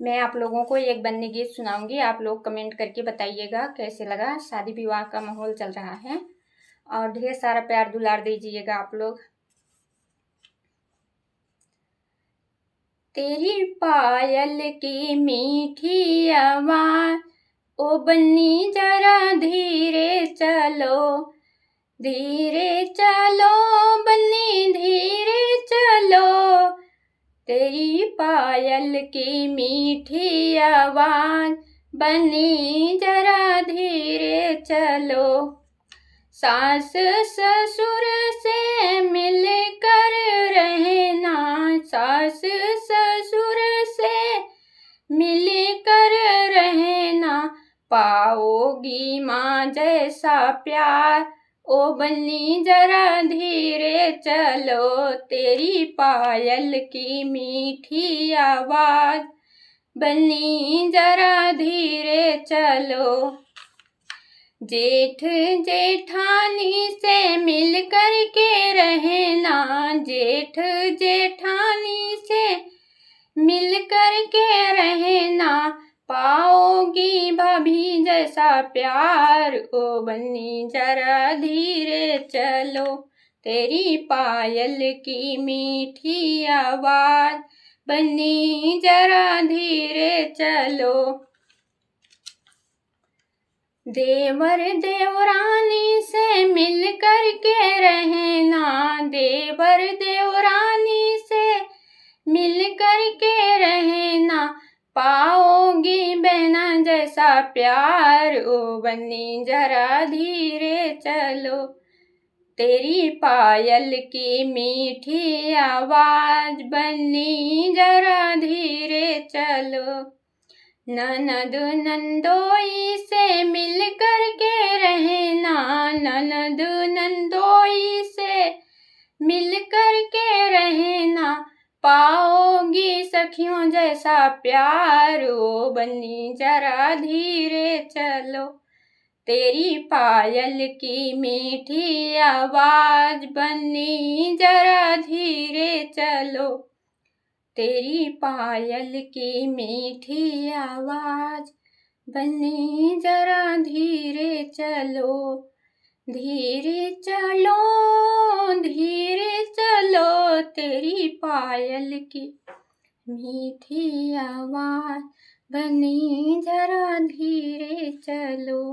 मैं आप लोगों को एक बन्नी गीत सुनाऊंगी। आप लोग कमेंट करके बताइएगा कैसे लगा। शादी विवाह का माहौल चल रहा है और ढेर सारा प्यार दुलार दीजिएगा आप लोग। तेरी पायल की मीठी आवाज, ओ बन्नी जरा धीरे चलो, धीरे चलो बन्नी धीरे चलो। तेरी पायल की मीठी आवाज, बन्नी जरा धीरे चलो। सास ससुर से मिलकर रहना, सास ससुर से मिलकर रहना, पाओगी माँ जैसा प्यार, ओ बन्नी जरा धीरे चलो। तेरी पायल की मीठी आवाज, बन्नी जरा धीरे चलो। जेठ जेठानी से मिल कर के रहना, जेठ जेठानी से मिल कर के रहना, पाओगी भाभी जैसा प्यार, ओ बन्नी जरा धीरे चलो। तेरी पायल की मीठी आवाज, बन्नी जरा धीरे चलो। देवर देवरानी से मिल कर के रहना, देवर देवरानी से मिल कर के रहना, पाओगी बहना जैसा प्यार, ओ बन्नी जरा धीरे चलो। तेरी पायल की मीठी आवाज, बन्नी जरा धीरे चलो। ननद नंदोई से मिल कर के रहना, ननद नंदोई से मिल कर के रहना, पाओगी सखियों जैसा प्यार, ओ बन्नी जरा धीरे चलो। तेरी पायल की मीठी आवाज, बन्नी जरा धीरे चलो। तेरी पायल की मीठी आवाज, बन्नी जरा धीरे चलो, धीरे चलो, धीरे चलो। तेरी पायल की मीठी आवाज, बन्नी जरा धीरे चलो।